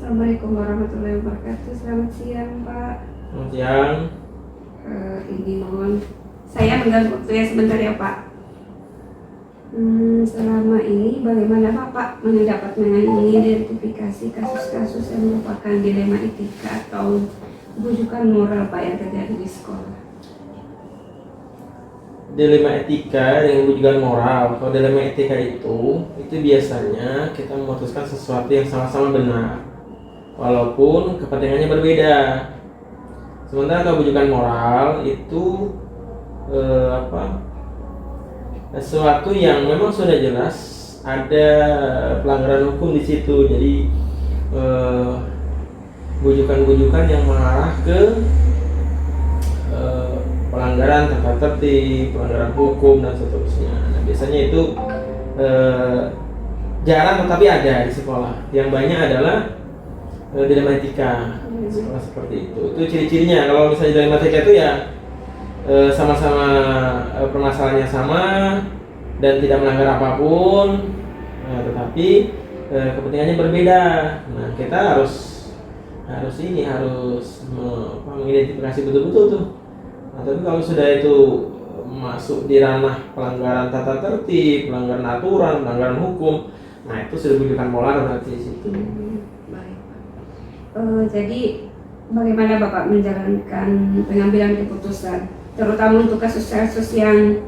Assalamualaikum warahmatullahi wabarakatuh. Selamat siang, Pak. Selamat siang. Ini mohon saya mengganggu waktunya sebentar ya, Pak. Selama ini bagaimana Bapak mendapat mengidentifikasi kasus-kasus yang merupakan dilema etika atau bujukan moral Pak yang terjadi di sekolah? Dilema etika dengan bujukan moral. Kalau dilema etika itu biasanya kita memutuskan sesuatu yang sama-sama benar, walaupun kepentingannya berbeda. Sementara kalau bujukan moral itu sesuatu yang memang sudah jelas ada pelanggaran hukum di situ. Jadi bujukan-bujukan yang mengarah ke pelanggaran tata tertib, pelanggaran hukum dan seterusnya. Nah, biasanya itu jarang tetapi ada di sekolah. Yang banyak adalah dilema etika. Sekolah seperti itu. Itu ciri-cirinya. Kalau misalnya dilema etika itu ya sama-sama permasalahannya sama dan tidak melanggar apapun, tetapi kepentingannya berbeda. Nah, kita harus mengidentifikasi betul-betul tuh. Nah, tapi kalau sudah itu masuk di ranah pelanggaran tata tertib, pelanggaran aturan, pelanggaran hukum, nah itu sudah bujukan moral berarti di situ. Baik, Pak. Jadi bagaimana Bapak menjalankan pengambilan keputusan, terutama untuk kasus-kasus yang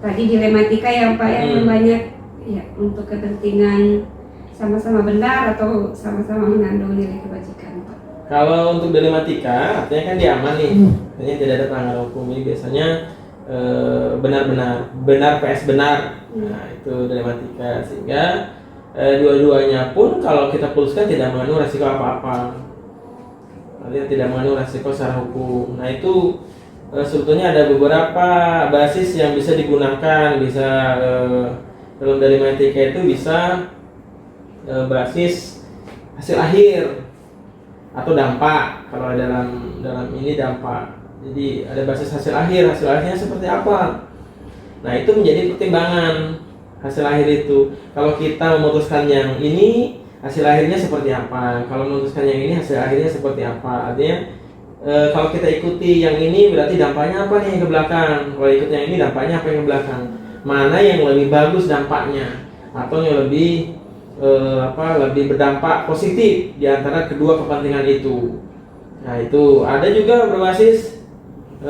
tadi dilematika ya Pak, yang banyak ya untuk kepentingan sama-sama benar atau sama-sama mengandung nilai kebajikan Pak? Kalau untuk dilematika, artinya kan dia aman nih, artinya tidak ada pelanggaran hukum. Ini biasanya benar PS benar. Nah itu dilematika, sehingga dua-duanya pun kalau kita putuskan tidak mengandung resiko apa-apa, artinya tidak mengandung resiko secara hukum. Nah itu sebetulnya ada beberapa basis yang bisa digunakan. Bisa dalam dilematika itu bisa basis hasil akhir atau dampak. Kalau dalam ini dampak, jadi ada basis hasil akhirnya seperti apa. Nah itu menjadi pertimbangan hasil akhir itu. Kalau kita memutuskan yang ini, hasil akhirnya seperti apa. Kalau memutuskan yang ini, hasil akhirnya seperti apa. Artinya kalau kita ikuti yang ini, berarti dampaknya apa nih yang ke belakang. Kalau ikut yang ini, dampaknya apa yang ke belakang. Mana yang lebih bagus dampaknya, atau yang lebih berdampak positif di antara kedua kepentingan itu. Nah itu ada juga berbasis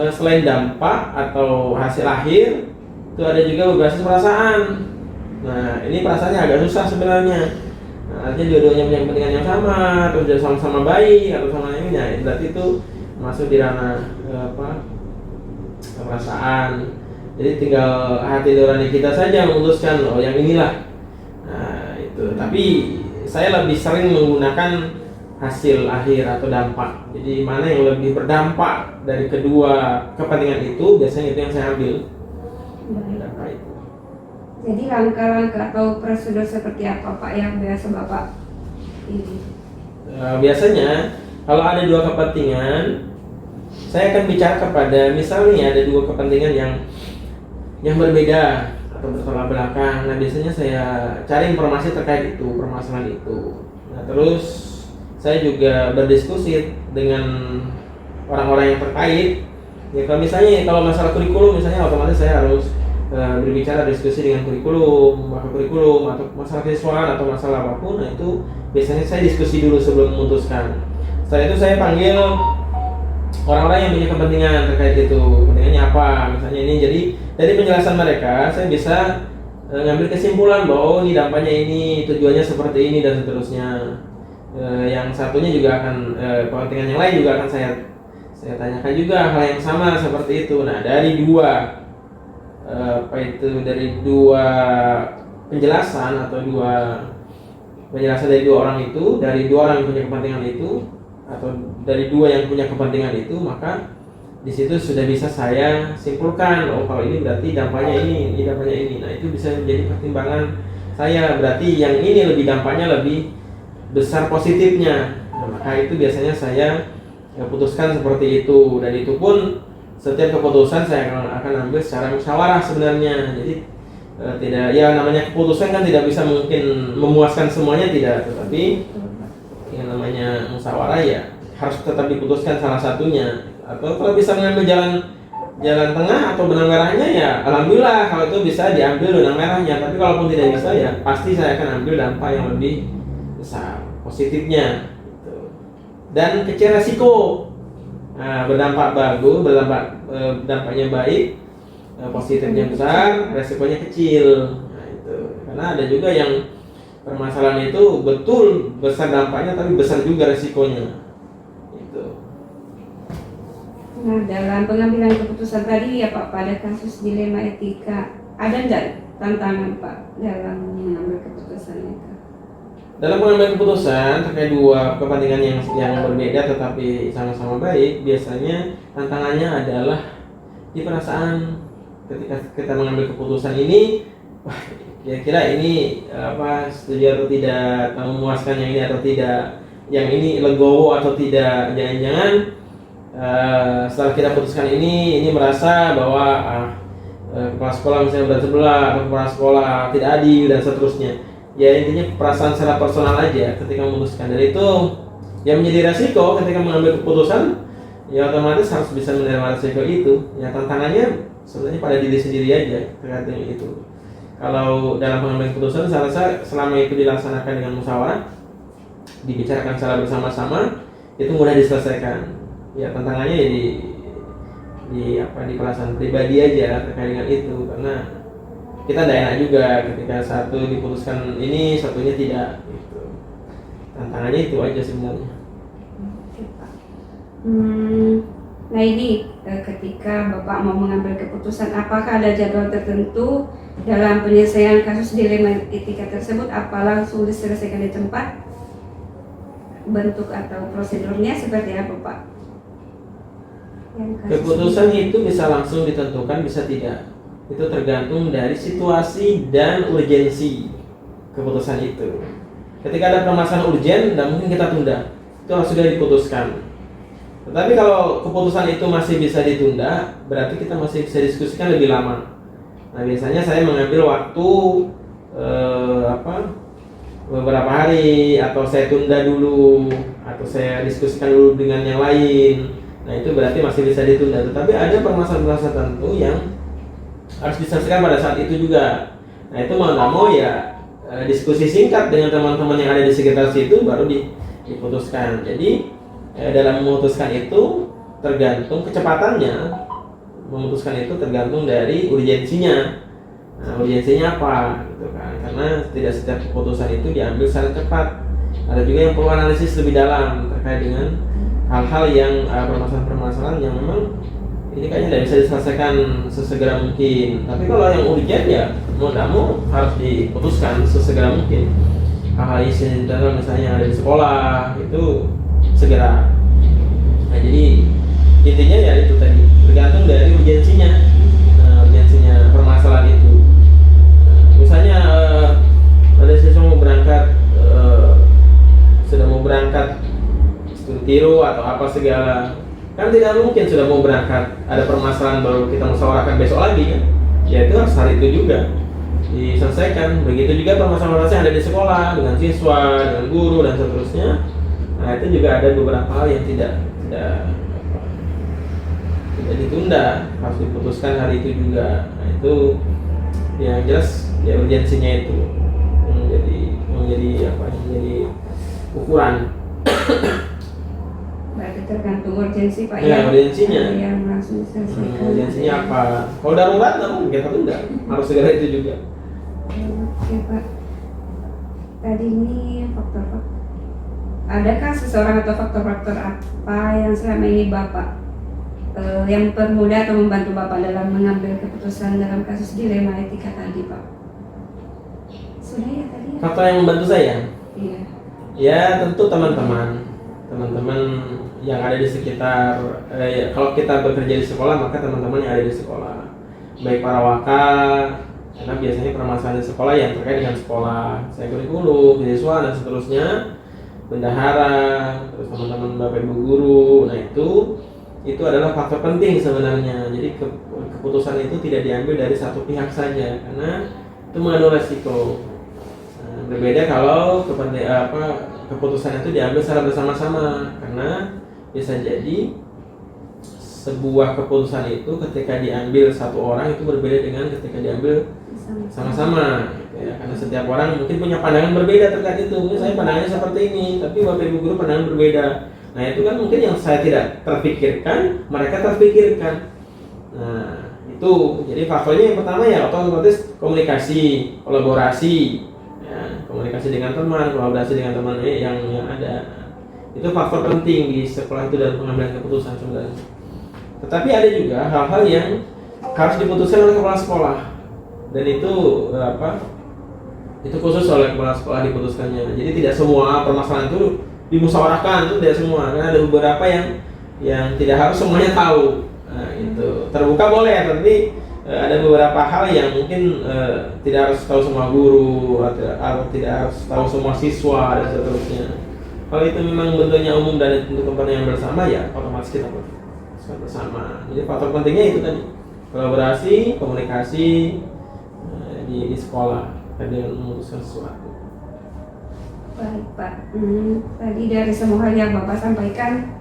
selain dampak atau hasil akhir, itu ada juga berbasis perasaan. Nah ini perasaannya agak susah sebenarnya. Nah, artinya dua-duanya punya kepentingan yang sama, atau sama-sama baik, atau sama ini, nah berarti itu masuk di ranah perasaan. Jadi tinggal hati nurani kita saja memutuskan, oh yang inilah. Nah itu, tapi saya lebih sering menggunakan hasil akhir atau dampak. Jadi mana yang lebih berdampak dari kedua kepentingan itu, biasanya itu yang saya ambil. Dampak itu. Jadi langkah-langkah atau prosedur seperti apa Pak yang biasa Bapak ini? Biasanya kalau ada dua kepentingan, saya akan bicara kepada, misalnya ada dua kepentingan yang berbeda atau bertolak belakang. Nah biasanya saya cari informasi terkait itu, permasalahan itu. Nah terus saya juga berdiskusi dengan orang-orang yang terkait. Ya kalau masalah kurikulum misalnya, otomatis saya harus berbicara diskusi dengan kurikulum atau masalah siswaan atau masalah apapun. Nah itu biasanya saya diskusi dulu sebelum memutuskan. Setelah itu saya panggil orang-orang yang punya kepentingan terkait itu, kepentingannya apa misalnya ini. Jadi dari penjelasan mereka saya bisa ngambil kesimpulan bahwa ini dampaknya ini, tujuannya seperti ini dan seterusnya. Yang satunya juga akan kepentingan yang lain juga akan saya tanyakan juga hal yang sama seperti itu. Nah dari dua penjelasan atau dari dua orang itu, dari dua orang yang punya kepentingan itu, atau dari dua yang punya kepentingan itu, maka di situ sudah bisa saya simpulkan, oh kalau ini berarti dampaknya ini dampaknya ini. Nah itu bisa menjadi pertimbangan saya, berarti yang ini dampaknya lebih besar positifnya. Nah, maka itu biasanya saya putuskan seperti itu. Dan itu pun setiap keputusan saya akan ambil secara musyawarah sebenarnya. Jadi tidak, ya namanya keputusan kan tidak bisa mungkin memuaskan semuanya, tidak, tetapi yang namanya musyawarah ya harus tetap diputuskan salah satunya. Atau kalau bisa mengambil jalan tengah atau benang merahnya ya alhamdulillah, kalau itu bisa diambil benang merahnya. Tapi kalaupun tidak bisa ya pasti saya akan ambil dampak yang lebih besar positifnya gitu. Dan kecil resiko. Nah, berdampak bagus, dampaknya baik, positifnya besar, resikonya kecil. Nah, itu karena ada juga yang permasalahan itu betul besar dampaknya tapi besar juga resikonya. Nah, dalam pengambilan keputusan tadi ya Pak, pada kasus dilema etika, ada nggak tantangan Pak dalam mengambil keputusan itu? Dalam mengambil keputusan terkait dua kepentingan yang berbeda tetapi sama-sama baik, biasanya tantangannya adalah di perasaan ketika kita mengambil keputusan ini, wah kira-kira ini setuju atau tidak, memuaskan yang ini atau tidak, yang ini legowo atau tidak, jangan-jangan setelah kita putuskan ini merasa bahwa kepala sekolah misalnya berat sebelah atau kepala sekolah tidak adil dan seterusnya. Ya intinya perasaan secara personal aja ketika memutuskan, dan itu yang menjadi resiko ketika mengambil keputusan ya otomatis harus bisa menerima resiko itu. Ya tantangannya sebenarnya pada diri sendiri aja terkait dengan itu. Kalau dalam mengambil keputusan saya rasa selama itu dilaksanakan dengan musyawarah, dibicarakan secara bersama-sama, itu mudah diselesaikan. Ya tantangannya ya di perasaan pribadi aja terkait dengan itu, karena kita tidak enak juga ketika satu diputuskan ini satunya tidak gitu. Tantangannya itu aja sebenarnya. Nah ini ketika Bapak mau mengambil keputusan, apakah ada jadwal tertentu dalam penyelesaian kasus dilema etika tersebut? Apa langsung diselesaikan di tempat? Bentuk atau prosedurnya seperti apa Pak? Keputusan itu bisa langsung ditentukan, bisa tidak. Itu tergantung dari situasi dan urgensi keputusan itu. Ketika ada permasalahan urgen, tidak mungkin kita tunda. Itu harus sudah diputuskan. Tetapi kalau keputusan itu masih bisa ditunda, berarti kita masih bisa diskusikan lebih lama. Nah biasanya saya mengambil waktu beberapa hari, atau saya tunda dulu, atau saya diskusikan dulu dengan yang lain. Nah itu berarti masih bisa ditunda. Tetapi ada permasalahan tertentu yang harus diselesaikan pada saat itu juga. Nah itu mau nggak mau ya diskusi singkat dengan teman-teman yang ada di sekitar situ baru diputuskan. Jadi dalam memutuskan itu tergantung kecepatannya. Memutuskan itu tergantung dari urgensinya. Nah urgensinya apa gitu kan? Karena tidak setiap keputusan itu diambil secara cepat. Ada juga yang perlu analisis lebih dalam terkait dengan hal-hal yang permasalahan-permasalahan yang memang ini kayaknya tidak bisa diselesaikan sesegera mungkin. Tapi kalau yang urgent ya mau tidak mau harus diputuskan sesegera mungkin. Hal-hal incidental misalnya yang ada di sekolah itu segera. Nah jadi intinya ya itu tadi tergantung dari urgensinya, urgensinya permasalahan itu. Misalnya ada siswa mau berangkat, sudah mau berangkat tiru atau apa segala, kan tidak mungkin sudah mau berangkat ada permasalahan baru kita musyawarahkan besok lagi kan. Ya itu harus hari itu juga diselesaikan. Begitu juga permasalahan yang ada di sekolah dengan siswa, dengan guru dan seterusnya. Nah itu juga ada beberapa hal yang tidak ditunda, harus diputuskan hari itu juga. Nah itu yang jelas ya urgensinya itu menjadi ukuran. Berarti tergantung urgensi Pak ya? Urgensinya. Yang langsung diselesaikan. Urgensinya apa? Kalau darurat namun kita tunda, harus segera itu juga. Oke Pak. Tadi ini faktor-faktor. Adakah seseorang atau faktor-faktor apa yang selama ini Bapak yang mempermudah atau membantu Bapak dalam mengambil keputusan dalam kasus dilema etika tadi Pak? Sudah ya tadi ya? Faktor yang membantu saya? Iya. Ya tentu teman-teman yang ada di sekitar. Kalau kita bekerja di sekolah maka teman-teman yang ada di sekolah, baik para waka, karena biasanya permasalahan di sekolah yang terkait dengan sekolah, saya kurikulum, siswa dan seterusnya, bendahara, terus teman-teman bapak ibu guru. Nah itu adalah faktor penting sebenarnya. Jadi keputusan itu tidak diambil dari satu pihak saja, karena itu mengandung resiko. Berbeda kalau keputusan itu diambil secara bersama-sama, karena bisa jadi sebuah keputusan itu ketika diambil satu orang itu berbeda dengan ketika diambil sama-sama gitu ya. Karena setiap orang mungkin punya pandangan berbeda terkait itu. Mungkin saya pandangannya seperti ini, tapi Bapak Ibu guru pandangan berbeda. Nah itu kan mungkin yang saya tidak terpikirkan, mereka terpikirkan. Nah itu, jadi faktornya yang pertama ya otomatis komunikasi, kolaborasi ya, komunikasi dengan teman, kolaborasi dengan teman yang ada. Itu faktor penting di sekolah itu dalam pengambilan keputusan sebenarnya. Tetapi ada juga hal-hal yang harus diputuskan oleh kepala sekolah, dan itu itu khusus oleh kepala sekolah diputuskannya. Jadi tidak semua permasalahan itu dimusyawarahkan, itu tidak semua, karena ada beberapa yang tidak harus semuanya tahu. Nah, itu terbuka boleh, tapi ada beberapa hal yang mungkin tidak harus tahu semua guru atau tidak harus tahu semua siswa dan seterusnya. Kalau itu memang bentuknya umum dan untuk kepentingan bersama, ya otomatis kita bersama. Jadi faktor pentingnya itu tadi, kolaborasi, komunikasi di sekolah dengan memutuskan sesuatu. Baik Pak, tadi dari semua hal yang Bapak sampaikan,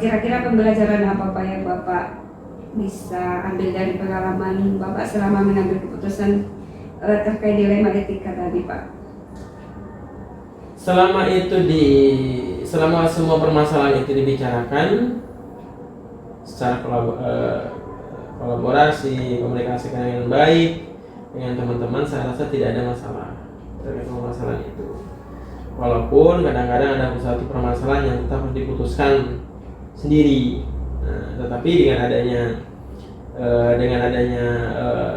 kira-kira pembelajaran apa Pak yang Bapak bisa ambil dari pengalaman Bapak selama mengambil keputusan terkait dilema etika tadi Pak? Selama semua permasalahan itu dibicarakan secara kolaborasi, komunikasi dengan baik dengan teman-teman, saya rasa tidak ada masalah terkait permasalahan itu. Walaupun kadang-kadang ada satu permasalahan yang tetap harus diputuskan sendiri. Nah, tetapi dengan adanya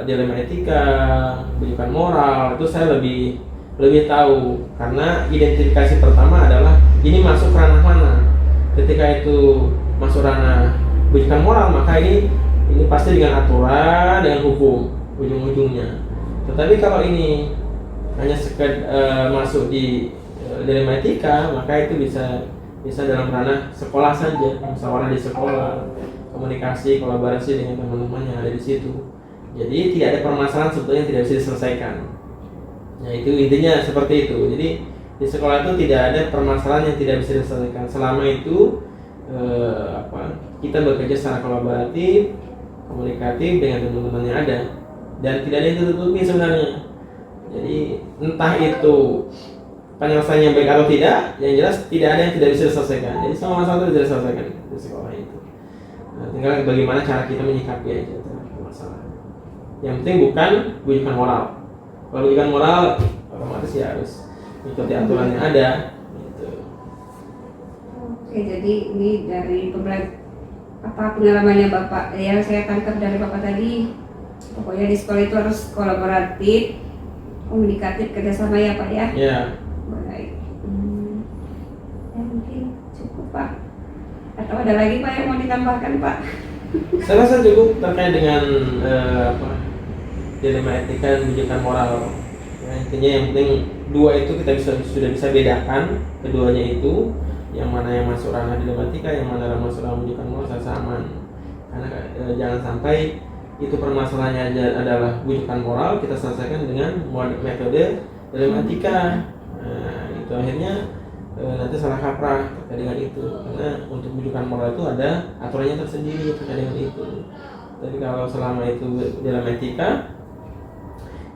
dilema etika, pendidikan moral, itu saya lebih tahu, karena identifikasi pertama adalah ini masuk ranah mana. Ketika itu masuk ranah pendidikan moral, maka ini pasti dengan aturan, dengan hukum ujung-ujungnya. Tetapi kalau ini hanya masuk di dilema etika, maka itu bisa dalam ranah sekolah saja, musyawarah di sekolah, komunikasi, kolaborasi dengan teman-teman yang ada di situ. Jadi tidak ada permasalahan sebetulnya yang tidak bisa diselesaikan. Nah itu intinya seperti itu. Jadi di sekolah itu tidak ada permasalahan yang tidak bisa diselesaikan selama itu kita bekerja secara kolaboratif, komunikatif dengan teman-teman yang ada, dan tidak ada yang tertutupi sebenarnya. Jadi entah itu penyelesaiannya baik atau tidak, yang jelas tidak ada yang tidak bisa diselesaikan. Jadi semua masalah itu bisa diselesaikan di sekolah itu. Nah, tinggal bagaimana cara kita menyikapi aja masalah. Yang penting bukan bujukan moral. Kalau bujukan moral, otomatis ya harus ikuti aturan yang ada. Gitu. Oke, jadi ini dari pengalamannya Bapak yang saya tangkap dari Bapak tadi, pokoknya di sekolah itu harus kolaboratif, komunikatif, kerjasama ya Pak ya. Ya. Baik. Ya mungkin cukup Pak. Atau ada lagi Pak yang mau ditambahkan Pak? Saya rasa cukup terkait dengan dilema etika dan bujukan moral. Ya, intinya yang penting dua itu kita sudah bisa bedakan keduanya itu, yang mana yang masuk ranah dilema etika, yang mana yang masuk ranah bujukan moral, saya aman. Karena jangan sampai itu permasalahannya adalah bujukan moral, kita selesaikan dengan metode dilema etika. Nah, itu akhirnya nanti salah kaprah terkait dengan itu, karena untuk bujukan moral itu ada aturannya tersendiri terkait dengan itu. Tapi kalau selama itu dalam etika,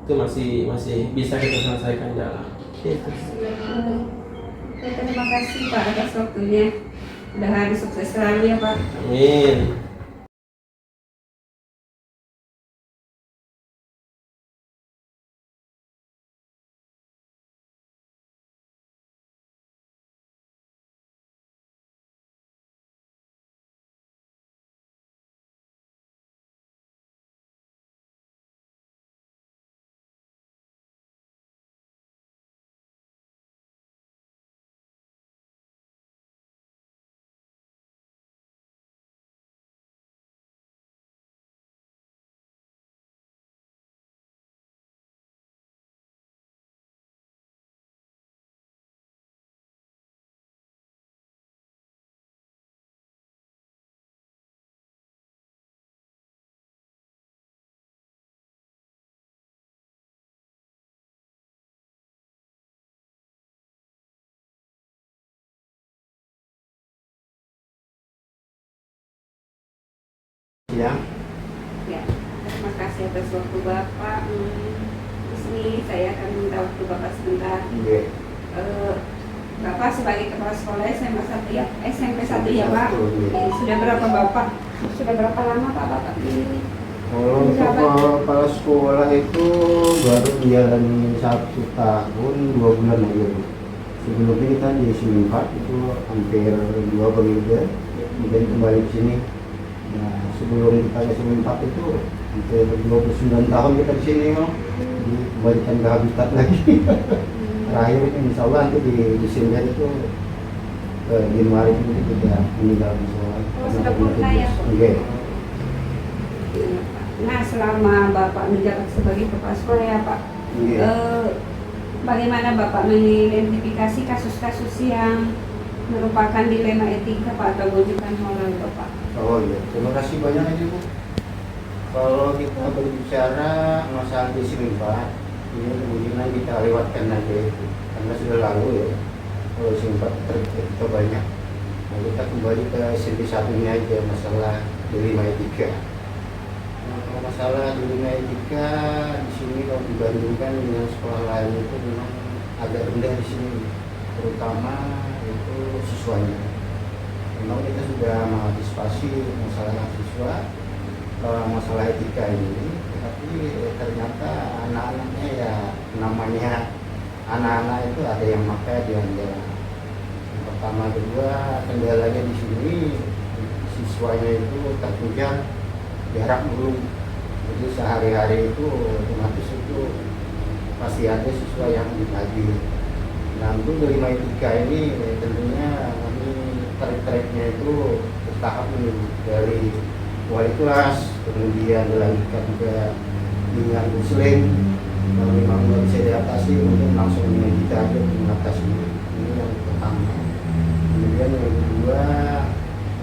itu masih bisa kita selesaikan jalan. Itu. Terima kasih Pak atas waktunya. Mudah-mudahan sukses selalu ya Pak. Amin. Ya, Ya, terima kasih atas waktu Bapak. Di sini saya akan minta waktu Bapak sebentar. iya. Bapak sebagai kepala sekolah SMA 1 ya, SMP 1 ya Pak. Iya. Sudah berapa Bapak? Sudah berapa lama Pak Bapak ini? Kalau untuk kepala sekolah itu baru menjalani 1 tahun 2 bulan aja, Bu. Sebelumnya kita di sini 4 itu hampir 2 periode, kemudian kembali ke sini. Nah, sebelum kita ke sini 4 itu hampir 29 tahun kita di sini, Bang. Jadi kembalikan ke habitat lagi. Terakhir ini insya Allah nanti di Desember itu ke Januari itu kita meninggal di sekolah. Oh, sudah purna ya? Oke. Nah, selama Bapak menjabat sebagai kepala sekolah ya Pak, Iya. bagaimana Bapak mengidentifikasi kasus-kasus yang merupakan dilema etika Pak atau gojekan moral Bapak? Oh iya, terima kasih banyak aja, Bu. Kalau kita berbicara masalah disimpan, ini kemungkinan kita lewatkan aja itu, karena sudah lalu ya. Kalau simpan kita banyak. Nah, kita kembali ke SMP 1 ini aja, masalah dilema etika. Nah, kalau masalah dilema etika di sini kalau dibandingkan dengan sekolah lain itu memang agak rendah di sini, terutama itu siswanya. Memang kita sudah mengantisipasi masalah siswa, masalah etika ini, tapi ternyata anak-anaknya ya namanya anak-anak itu ada yang makai, ada yang enggak. Yang pertama, kedua, kendalanya di sini siswanya itu terpujar jarak dulu. Jadi sehari-hari itu otomatis itu pasti ada siswa yang ditagih. Nah, untuk dilema etika ini tentunya kami track-tracknya itu bertahap nih, dari wali kelas, kemudian dilanjutkan juga dengan muslim. Kalau memang nggak bisa diatasi, mungkin langsung dengan kita aja mengatasi. Ini yang pertama. Kemudian yang kedua,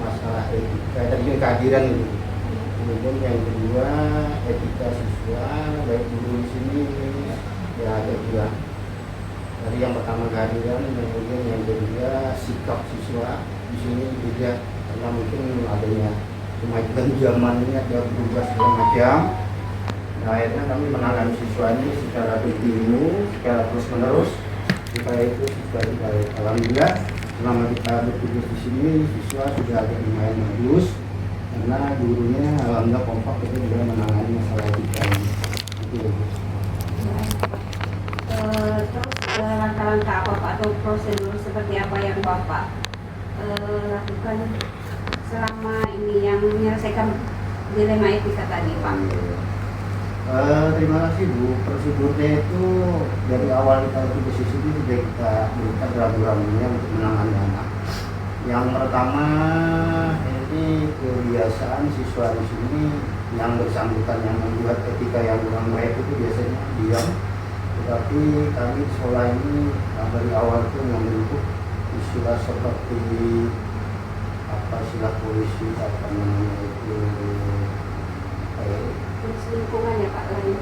masalah etika dan juga kehadiran itu. Kemudian yang kedua, etika siswa, baik guru di sini ya ada dua. Dari yang pertama kehadiran, kemudian yang kedua sikap siswa di sini beda, karena mungkin adanya kemajuan zaman ini ada berubah segala macam. Nah, akhirnya kami menangani siswa ini secara kontinu, secara terus menerus supaya itu siswa itu baik. Alhamdulillah selama kita bertugas di sini siswa sudah agak lumayan bagus, karena gurunya alhamdulillah kompak itu juga menangani masalah etika ini. Itu. Terus langkah-langkah apa Pak atau prosedur seperti apa yang Bapak lakukan selama ini yang menyelesaikan dilema etika tadi Pak? Terima kasih, Bu. Prosedurnya itu dari awal kita tugas di sini sudah kita berikan rambu-rambunya untuk menangani anak. Yang pertama, ini kebiasaan siswa di sini yang bersangkutan yang membuat etika yang kurang baik itu biasanya diam. Tetapi kami di sekolah ini dari awal itu membentuk istilah seperti apa, istilah polisi, apa namanya itu, Lingkungan ya Pak lain.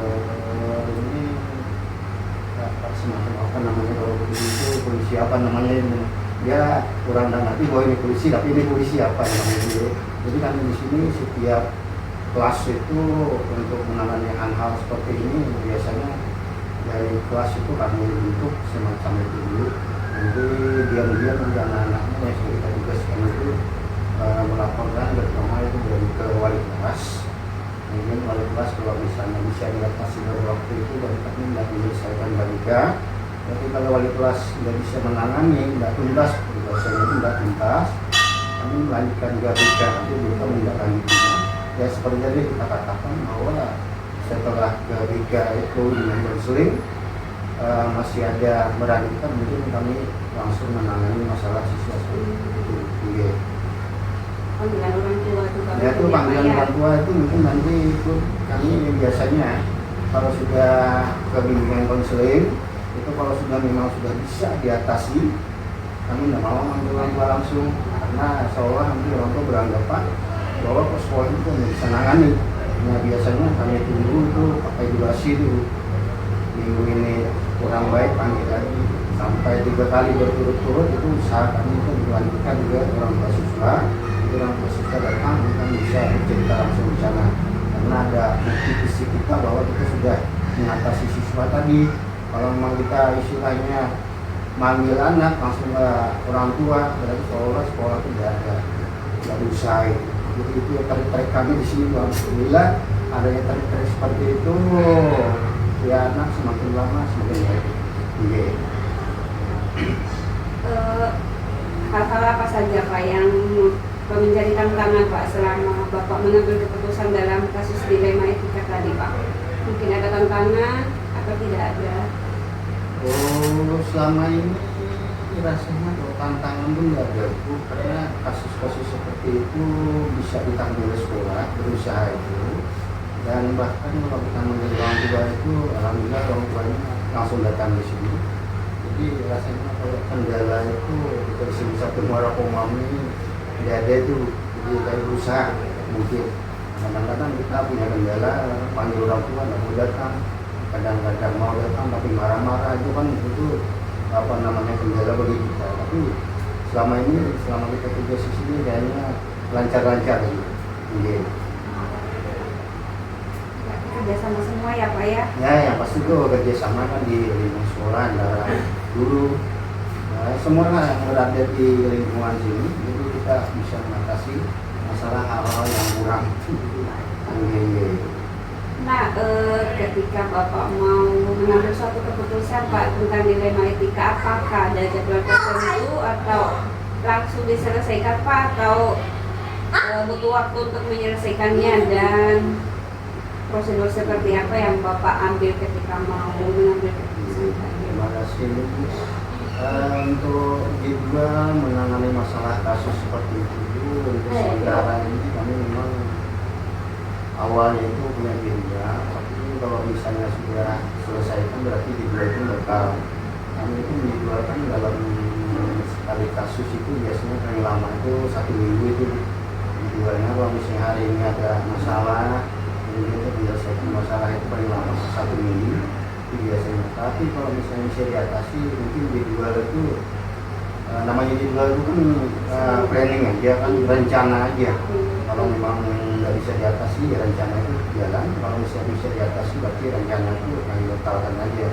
ini apa semacam apa namanya, kalau itu polisi apa namanya ini, dia kurang ngerti bahwa ini polisi, tapi ini polisi apa namanya itu. Jadi kami di sini setiap kelas itu untuk menangani hal-hal seperti ini biasanya dari kelas itu kami bentuk semacam itu dulu. Nanti diam-diam nanti anak-anaknya yang sudah kita tugaskan itu melaporkan bersama itu dari ke wali kelas. Kemudian wali kelas kalau misalnya bisa diatasi pada waktu itu baru kami tidak menyelesaikan balika. Tapi kalau wali kelas tidak bisa menangani, tidak tuntas, biasanya itu tidak tuntas, kami melanjutkan juga BK, nanti kita menindaklanjutinya. Ya seperti tadi kita katakan bahwa setelah ke BK itu dengan konseling masih ada meragukan, mungkin kami langsung menangani masalah siswa seperti itu. Iya. Panggilan orang tua itu Pak. Ya itu panggilan orang tua itu mungkin nanti itu kami biasanya kalau sudah ke bimbingan konseling itu, kalau sudah memang sudah bisa diatasi, kami tidak mau manggil orang tua langsung, karena seolah nanti orang tua beranggapan bahwa sekolah itu tidak bisa nangani. Nah biasanya kami tunggu itu pakai durasi itu, minggu ini kurang baik panggil lagi sampai 3 kali berturut-turut, itu usaha kami itu dilanjutkan juga orang tua siswa. Itu orang tua siswa datang kan bisa cerita langsung di sana, karena ada bukti fisik kita bahwa kita sudah mengatasi siswa tadi. Kalau memang kita istilahnya manggil anak langsung ke orang tua, berarti sekolah itu nggak usai. Jadi itu trik-trik kami di sini, alhamdulillah adanya trik-trik seperti itu, ya anak semakin lama semakin baik. Iya. Hal-hal apa saja Pak yang menjadi tantangan Pak selama Bapak mengambil keputusan dalam kasus dilema etika tadi Pak? Mungkin ada tantangan atau tidak ada? Oh, selama ini rasanya kalau tantangan pun nggak ada Bu, karena kasus-kasus seperti itu bisa ditanggung oleh sekolah, berusaha itu. Dan bahkan kalau kita menjadi orang tua itu, alhamdulillah orang tuanya langsung datang di sini. Jadi rasanya kalau kendala itu dari sini satu muara komami tidak ada itu. Jadi kayak berusaha mungkin. Kadang-kadang kita punya kendala, panggil orang tua nggak mau datang. Kadang-kadang mau datang tapi marah-marah, itu kan itu apa namanya kendala bagi kita. Tapi selama kita tugas di sini kayaknya lancar-lancar gitu. Iya. Kerjasama semua ya Pak ya? Ya, yang pasti itu kerjasama kan di lingkungan sekolah antara guru, semua lah yang berada di lingkungan sini, jadi kita bisa mengatasi masalah hal-hal yang kurang. Iya. Nah, ketika Bapak mau mengambil suatu keputusan Pak tentang dilema etika, apakah ada jadwal tertentu atau langsung diselesaikan Pak, atau butuh waktu untuk menyelesaikannya, dan prosedur seperti apa yang Bapak ambil ketika mau mengambil keputusan tadi? Terima kasih. Untuk juga menangani masalah kasus seperti itu, untuk sementara ini kami memang awalnya itu punya agenda, tapi kalau misalnya sudah selesaikan berarti dijual itu bakal. Kami itu dijualkan dalam sekali kasus itu biasanya paling lama itu 1 minggu itu dijualnya. Kalau misalnya hari ini ada masalah, kemudian kita menyelesaikan masalah itu paling lama 1 minggu itu biasanya. Tapi kalau misalnya bisa diatasi, mungkin dijual itu namanya dijual itu kan planning aja, kan rencana aja. Kalau memang nggak bisa diatasi, ya rencana itu jalan. Kalau misalnya bisa diatasi, berarti rencana itu yang diletakkan aja.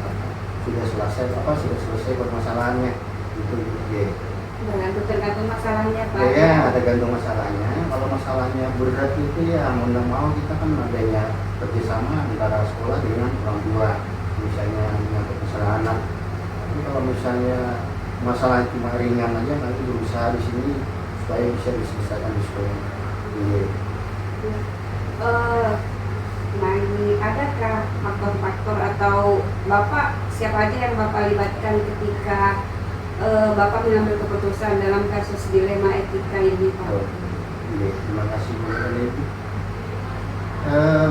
Sudah selesai permasalahannya itu ya. Tergantung masalahnya Pak. Ya, tergantung masalahnya. Kalau masalahnya berat itu ya mau nggak mau kita kan adanya kerjasama antara sekolah dengan orang tua, misalnya menyangkut masalah anak. Tapi kalau misalnya masalah cuma ringan aja, nanti berusaha di sini supaya bisa diselesaikan di sekolah. Iya. Nah, ini adakah faktor-faktor atau Bapak siapa aja yang Bapak libatkan ketika Bapak mengambil keputusan dalam kasus dilema etika ini Pak? Iya, terima kasih mengenai itu.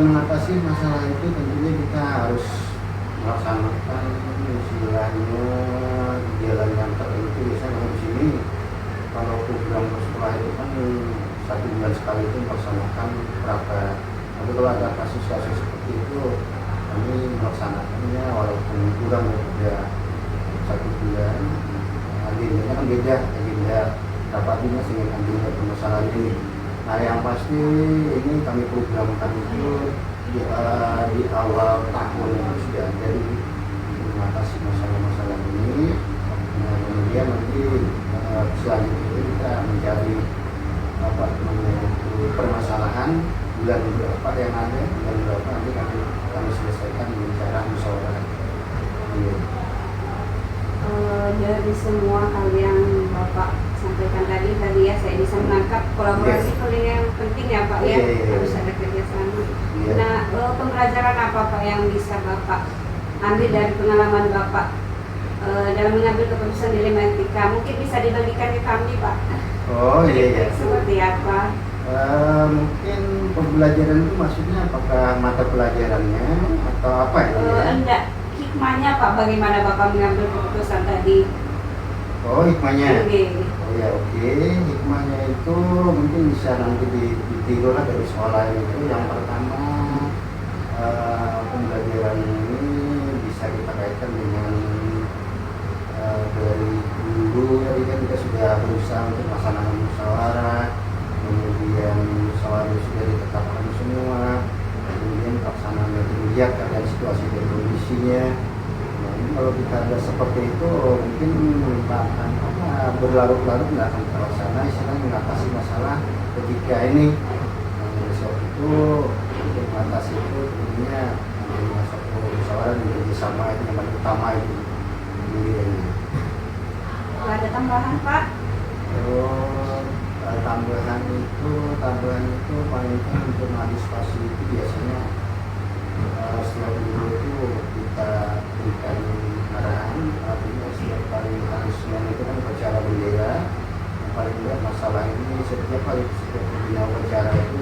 Mengatasi masalah itu tentunya kita harus melaksanakan istilahnya jalan yang tertentu. Biasanya di sini kalau program sekolah itu kan 1 bulan sekali itu melaksanakan berapa. Tapi kalau ada kasus-kasus seperti itu, kami melaksanakannya walaupun kurang daripada 1 bulan. Agendanya kan beda, agenda rapat dinas dengan agenda permasalahan ini. Nah, yang pasti ini kami programkan itu di awal tahun yang sudah ada mengatasi masalah-masalah ini. Nah, kemudian nanti selanjutnya kita mencari permasalahan bulan berapa yang ada, bulan berapa nanti kami selesaikan dengan cara musyawarah. Iya. Dari semua hal yang Bapak sampaikan tadi ya saya bisa menangkap kolaborasi paling yang penting ya Pak ya, harus ada kerjasama. Nah, pembelajaran apa Pak yang bisa Bapak ambil dari pengalaman Bapak dalam mengambil keputusan dilema etika? Mungkin bisa dibagikan ke kami Pak. Oh iya. Seperti apa? Mungkin pembelajaran itu maksudnya apakah mata pelajarannya atau apa ya? Enggak, hikmahnya Pak, bagaimana Bapak mengambil keputusan tadi? Oh, hikmahnya. Oh ya, oke. Hikmahnya itu mungkin bisa nanti ditiru lah dari sekolah itu. Yang pertama, pembelajaran ini bisa kita kaitkan dengan dari dulu tadi kan kita sudah berusaha untuk melaksanakan musyawarah, kemudian kondisinya. Nah, ini kalau kita ada seperti itu mungkin nggak akan berlarut-larut, nggak akan terlaksana istilahnya mengatasi masalah ketika ini. Nah, oleh sebab itu untuk mengatasi itu tentunya masuk ke musyawarah dan kerjasama itu yang paling utama itu. Kalau ada tambahan Pak? Tambahan itu paling kan untuk mengantisipasi itu biasanya setelah dulu itu kita berikan arahan, artinya setiap kali hari Senin itu kan upacara bendera. Yang paling berat masalah ini setiap pembina upacara itu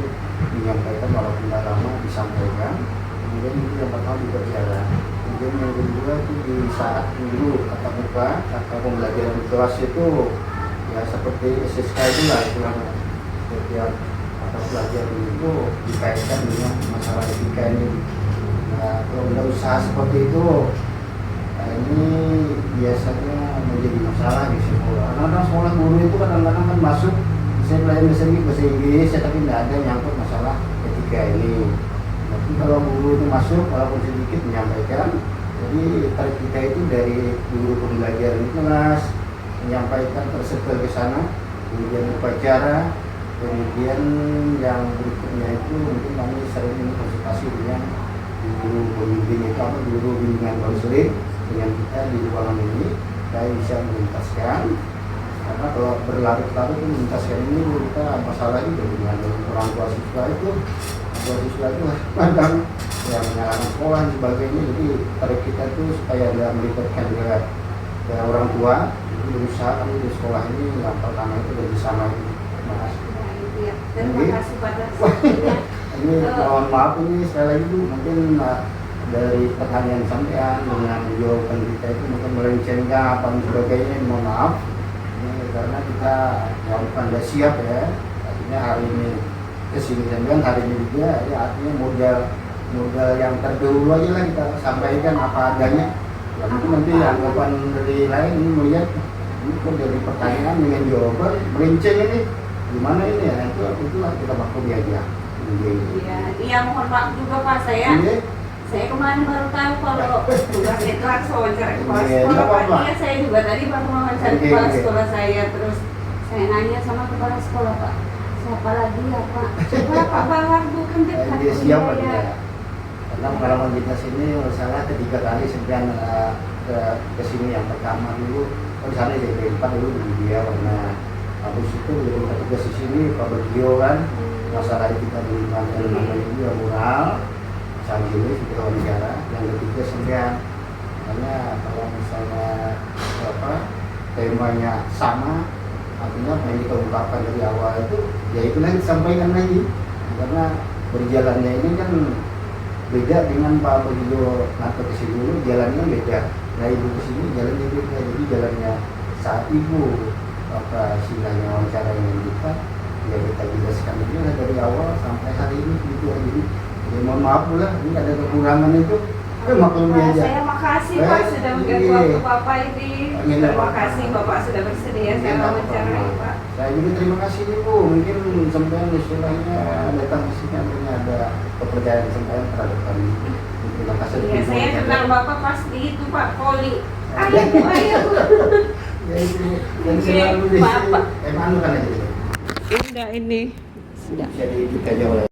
menyampaikan walaupun tidak lama disampaikan. Kemudian itu yang pertama di upacara. Kemudian yang kedua itu di saat dulu tatap muka atau pembelajaran di kelas itu ya seperti SSK itu lah istilahnya. Setiap mata pelajaran itu dikaitkan dengan masalah etika ini. Nah, kalau udah usaha seperti itu, nah ini biasanya menjadi masalah di sekolah. Anak-anak sekolah guru itu kadang-kadang kan masuk, saya pelajaran bahasa Inggris, tapi tidak ada nyangkut masalah etika ini. Tapi kalau guru itu masuk, walaupun sedikit menyampaikan, jadi tarik kita itu dari guru pembelajaran di kelas, menyampaikan tersebar ke sana, kemudian upacara, kemudian yang berikutnya itu mungkin kami sering konsultasi dengan guru pembimbing itu apa guru bimbingan konseling dengan kita di ruangan ini, saya bisa menuntaskan. Karena kalau berlarut-larut itu menuntaskan ini kita masalah itu dengan orang tua siswa itu kadang ya menyalahkan sekolah dan sebagainya. Jadi tarik kita itu supaya tidak melibatkan ke orang tua. Berusaha kami di sekolah ini yang pertama itu bersama ini, Mas. Ya, terima kasih pada waktunya. Ini mohon maaf ini sekali lagi Bu, mungkin dari pertanyaan sampean dengan jawaban kita itu mungkin melencengkan apa dan sebagainya, mohon maaf. Ini karena kita bukan tidak siap ya. Artinya hari ini kesini sampean, hari ini juga ya artinya modal yang terdahulu aja lah kita sampaikan apa adanya. Ya, mungkin nanti anggapan dari lain ini melihat ini kok dari pertanyaan dengan jawaban melenceng ini gimana ini ya, itulah kita maklumi aja. Iya, mohon maaf juga Pak, saya kemarin baru tahu kalau tugas itu harus wawancara kepala sekolah Pak. Iya, saya juga tadi baru wawancara kepala sekolah saya, terus saya nanya sama kepala sekolah Pak, siapa lagi ya Pak? Coba Pak Bahar bukan dekat. Dia siapa dia? Karena pengalaman kita sini salah ketiga kali sekian ke sini. Yang pertama dulu di sana di P4 dulu di dia, karena habis itu jadi tugas di sini Pak Bagio kan masalah kita di Banten namanya itu ya mural saat ini kita wawancara. Yang ketiga sekian, karena kalau misalnya temanya sama, artinya apa yang kita ungkapkan dari awal itu ya itu lagi disampaikan lagi, karena berjalannya ini kan beda dengan Pak Bagio ngatur ke sini dulu jalannya beda. Nah ibu ke sini jalannya beda, jadi jalannya saat ibu silahnya wawancara dengan kita ya kita jelaskan itu dari awal sampai hari ini gitu ya. Jadi ya mohon maaf pula ini ada kekurangan itu, maklumi aja. Saya makasih Pak sudah mengganggu waktu Bapak ini. Terima kasih Bapak sudah bersedia saya wawancarai Pak. Saya juga terima kasih Ibu, mungkin sampai istilahnya datang ke sini artinya ada kepercayaan sampai terhadap kami. Terima kasih. Iya, saya kenal Bapak pasti itu Pak Poli. Ayo Bu, ayo Bu. Ya itu yang selalu di sini. Emang kan aja. Indah ini. Jadi kita jauh.